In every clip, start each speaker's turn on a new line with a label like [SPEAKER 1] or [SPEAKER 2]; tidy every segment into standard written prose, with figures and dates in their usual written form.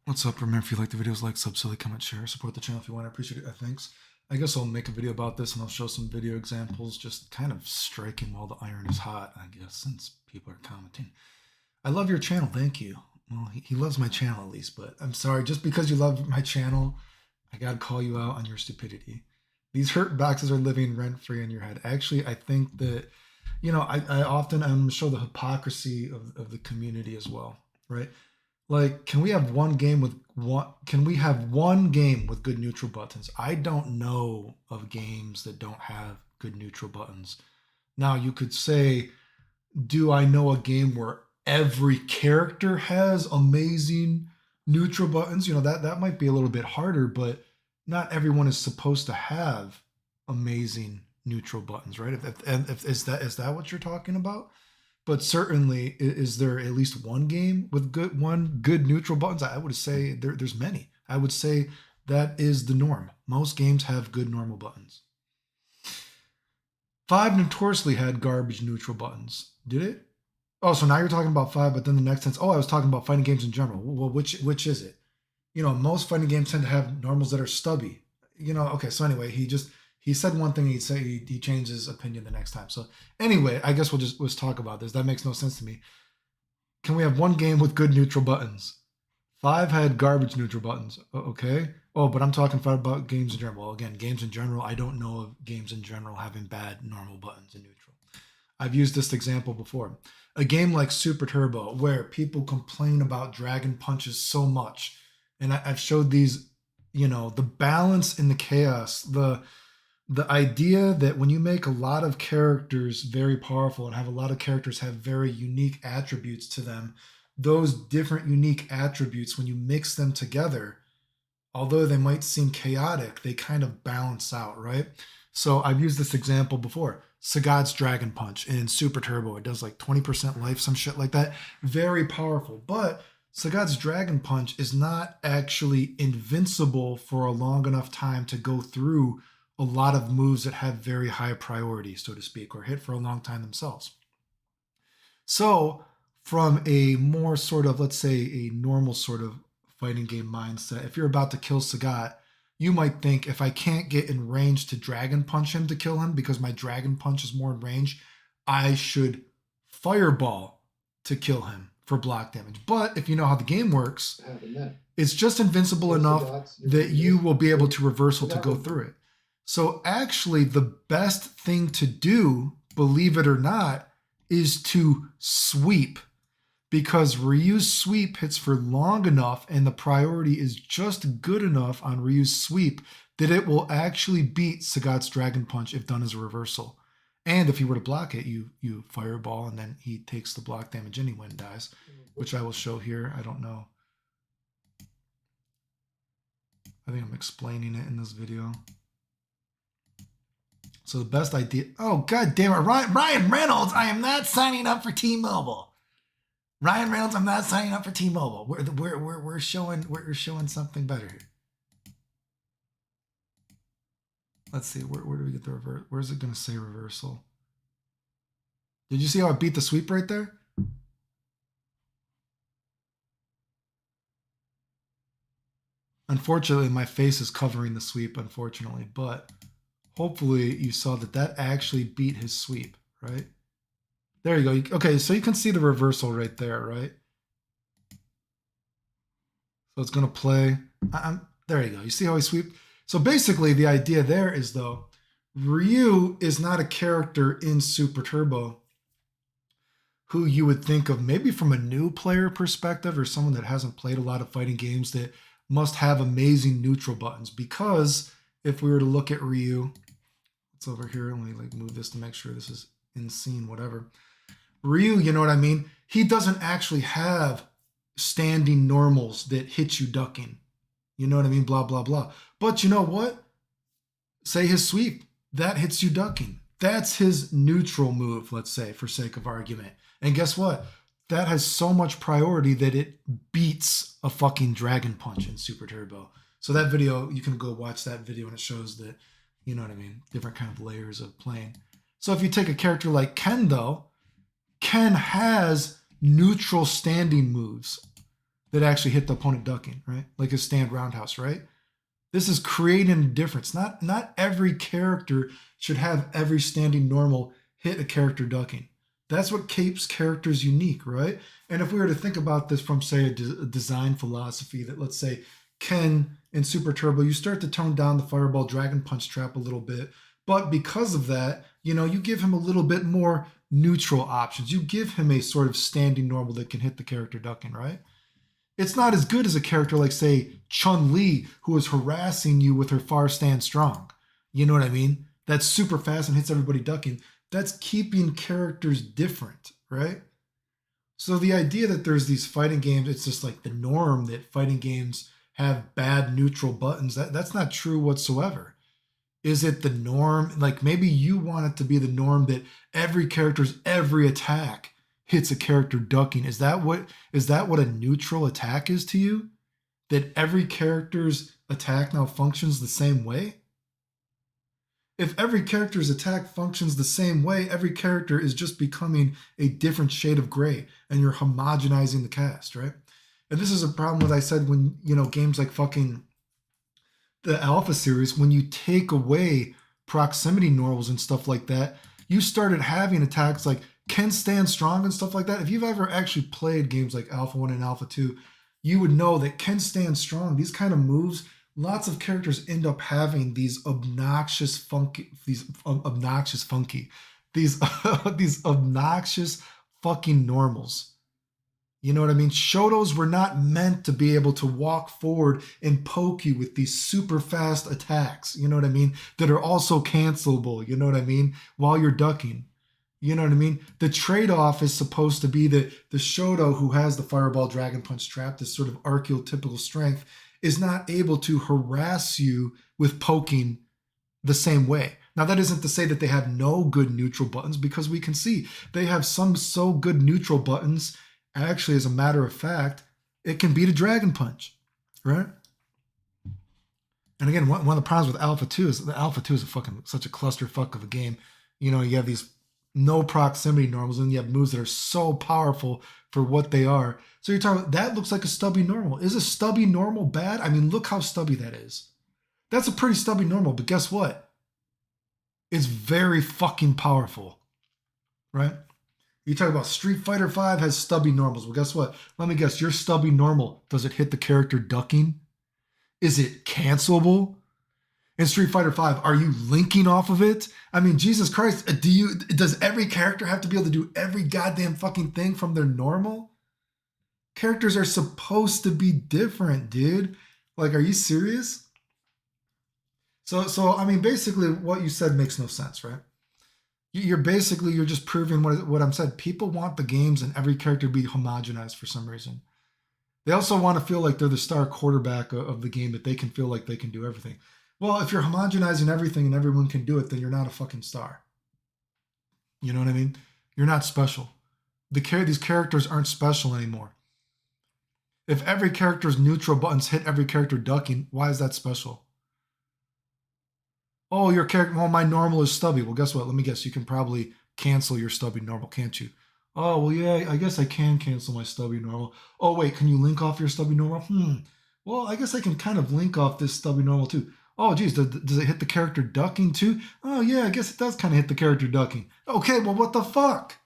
[SPEAKER 1] What's up? Remember, if you like the videos, like, sub, silly, comment, share, support the channel if you want. I appreciate it. Thanks. I guess I'll make a video about this and I'll show some video examples, just kind of striking while the iron is hot, I guess, since people are commenting. I love your channel. Thank you. Well, he loves my channel at least, but I'm sorry. Just because you love my channel, I gotta call you out on your stupidity. These hurt boxes are living rent free in your head. Actually, I think that, I often show the hypocrisy of the community as well, right? Like, can we have one game with one? Can we have one game with good neutral buttons? I don't know of games that don't have good neutral buttons. Now, you could say, do I know a game where every character has amazing neutral buttons? That might be a little bit harder, but not everyone is supposed to have amazing neutral buttons, right? If is that what you're talking about? But certainly, is there at least one game with good neutral buttons? I would say there's many. I would say that is the norm. Most games have good normal buttons. 5 notoriously had garbage neutral buttons. Did it? Oh, so now you're talking about 5, but then the next sentence, I was talking about fighting games in general. Well, which is it? Most fighting games tend to have normals that are stubby. Okay, so anyway, he said one thing, he changed his opinion the next time. So anyway, I guess let's talk about this. That makes no sense to me. Can we have one game with good neutral buttons? 5 had garbage neutral buttons. Okay. Oh, but I'm talking about games in general. Well, again, games in general, I don't know of games in general having bad normal buttons in neutral. I've used this example before. A game like Super Turbo, where people complain about dragon punches so much, and I've showed these, the balance in the chaos, the idea that when you make a lot of characters very powerful and have a lot of characters have very unique attributes to them, those different unique attributes, when you mix them together, although they might seem chaotic, they kind of balance out, right? So I've used this example before. Sagad's Dragon Punch in Super Turbo, it does like 20% life, some shit like that. Very powerful. But Sagad's Dragon Punch is not actually invincible for a long enough time to go through a lot of moves that have very high priority, so to speak, or hit for a long time themselves. So from a more sort of, let's say, a normal sort of fighting game mindset, if you're about to kill Sagat, you might think, if I can't get in range to Dragon Punch him to kill him because my Dragon Punch is more in range, I should Fireball to kill him for block damage. But if you know how the game works, it's just invincible enough that you will be able to reversal to go through it. So actually, the best thing to do, believe it or not, is to sweep, because Ryu's sweep hits for long enough and the priority is just good enough on Ryu's sweep that it will actually beat Sagat's Dragon Punch if done as a reversal. And if he were to block it, you Fireball, and then he takes the block damage anyway and dies, which I will show here. I don't know. I think I'm explaining it in this video. So the best idea. Oh, God damn it. Ryan Reynolds, I am not signing up for T-Mobile. Ryan Reynolds, I'm not signing up for T-Mobile. We're showing something better here. Let's see. Where do we get the reverse? Where's it going to say reversal? Did you see how I beat the sweep right there? Unfortunately, my face is covering the sweep, unfortunately, but hopefully you saw that actually beat his sweep, right? There you go. Okay, so you can see the reversal right there, right? So it's going to play. There you go. You see how he sweep? So basically the idea there is, though, Ryu is not a character in Super Turbo who you would think of maybe from a new player perspective or someone that hasn't played a lot of fighting games that must have amazing neutral buttons. Because if we were to look at Ryu, it's over here. Let me move this to make sure this is in scene, whatever. Ryu, you know what I mean? He doesn't actually have standing normals that hit you ducking. You know what I mean? Blah, blah, blah. But you know what? Say his sweep. That hits you ducking. That's his neutral move, let's say, for sake of argument. And guess what? That has so much priority that it beats a fucking Dragon Punch in Super Turbo. So that video, you can go watch that video and it shows that, you know what I mean, different kind of layers of playing. So if you take a character like Ken, though, Ken has neutral standing moves that actually hit the opponent ducking, right? Like a stand roundhouse, right? This is creating a difference. Not every character should have every standing normal hit a character ducking. That's what keeps characters unique, right? And if we were to think about this from, say, a design philosophy, that let's say Ken in Super Turbo, you start to tone down the Fireball Dragon Punch trap a little bit, but because of that, you give him a little bit more neutral options. You give him a sort of standing normal that can hit the character ducking, right? It's not as good as a character like, say, Chun-Li, who is harassing you with her far stand strong. You know what I mean? That's super fast and hits everybody ducking. That's keeping characters different, right? So the idea that there's these fighting games, it's just like the norm that fighting games have bad neutral buttons. That's not true whatsoever. Is it the norm? Like maybe you want it to be the norm that every character's every attack hits a character ducking. Is that what a neutral attack is to you? That every character's attack now functions the same way? If every character's attack functions the same way, every character is just becoming a different shade of gray, and you're homogenizing the cast, right? And this is a problem with, I said, when, games like fucking the Alpha series, when you take away proximity normals and stuff like that, you started having attacks like Ken Stand Strong and stuff like that. If you've ever actually played games like Alpha 1 and Alpha 2, you would know that Ken Stand Strong, these kind of moves, lots of characters end up having these obnoxious fucking normals. You know what I mean? Shotos were not meant to be able to walk forward and poke you with these super fast attacks, you know what I mean? That are also cancelable, you know what I mean? While you're ducking. You know what I mean? The trade-off is supposed to be that the Shoto, who has the Fireball Dragon Punch trap, this sort of archetypical strength, is not able to harass you with poking the same way. Now, that isn't to say that they have no good neutral buttons, because we can see they have some so good neutral buttons. Actually, as a matter of fact, it can beat a Dragon Punch, right? And again, one of the problems with Alpha 2 is the Alpha 2 is such a clusterfuck of a game. You have these no proximity normals, and you have moves that are so powerful for what they are. So you're talking about, that looks like a stubby normal. Is a stubby normal bad? I mean, look how stubby that is. That's a pretty stubby normal, but guess what? It's very fucking powerful, right? You talk about Street Fighter V has stubby normals. Well, guess what? Let me guess, your stubby normal, does it hit the character ducking? Is it cancelable? In Street Fighter V, are you linking off of it? I mean, Jesus Christ, does every character have to be able to do every goddamn fucking thing from their normal? Characters are supposed to be different, dude. Like, are you serious? So I mean, basically what you said makes no sense, right? You're just proving what I'm saying. People want the games and every character to be homogenized for some reason. They also want to feel like they're the star quarterback of the game, that they can feel like they can do everything. Well, if you're homogenizing everything and everyone can do it, then you're not a fucking star. You know what I mean? You're not special. These characters aren't special anymore. If every character's neutral buttons hit every character ducking, why is that special? Oh, your character, well, my normal is stubby. Well, guess what? Let me guess. You can probably cancel your stubby normal, can't you? Oh, well, yeah, I guess I can cancel my stubby normal. Oh, wait, can you link off your stubby normal? Well, I guess I can kind of link off this stubby normal too. Oh, geez, does it hit the character ducking too? Oh, yeah, I guess it does kind of hit the character ducking. Okay, well, what the fuck?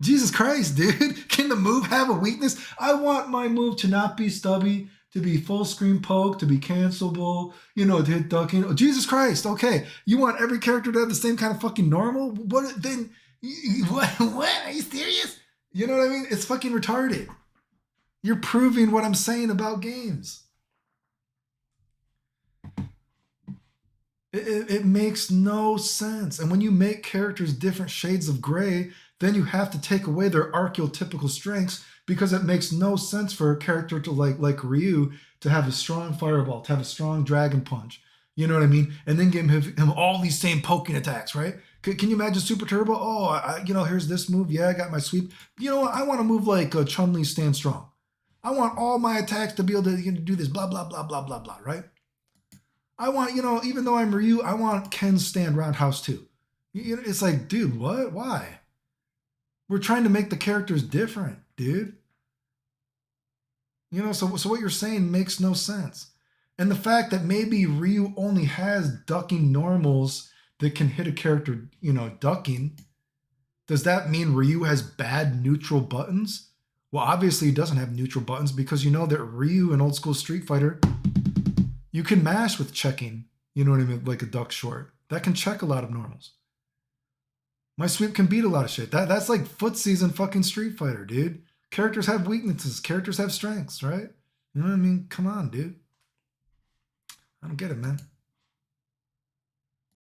[SPEAKER 1] Jesus Christ, dude. Can the move have a weakness? I want my move to not be stubby, to be full screen poke, to be cancelable, to hit ducking. Oh, Jesus Christ, okay. You want every character to have the same kind of fucking normal? What then? What? Are you serious? You know what I mean? It's fucking retarded. You're proving what I'm saying about games. It makes no sense. And when you make characters different shades of gray, then you have to take away their archetypical strengths, because it makes no sense for a character to like Ryu to have a strong fireball, to have a strong dragon punch. You know what I mean? And then give him all these same poking attacks, right? Can you imagine Super Turbo? Oh, here's this move. Yeah, I got my sweep. You know what? I want to move like Chun-Li Stand Strong. I want all my attacks to be able to do this, blah, blah, blah, blah, blah, blah, right? I want, even though I'm Ryu, I want Ken Stand Roundhouse too. It's like, dude, what? Why? We're trying to make the characters different, dude. You know, so what you're saying makes no sense. And the fact that maybe Ryu only has ducking normals that can hit a character, you know, ducking, does that mean Ryu has bad neutral buttons? Well, obviously he doesn't have neutral buttons because you know that Ryu in old school Street Fighter, you can mash with checking, you know what I mean, like a duck short. That can check a lot of normals. My sweep can beat a lot of shit. That's like footsies in fucking Street Fighter, dude. Characters have weaknesses. Characters have strengths, right? You know what I mean? Come on, dude. I don't get it, man.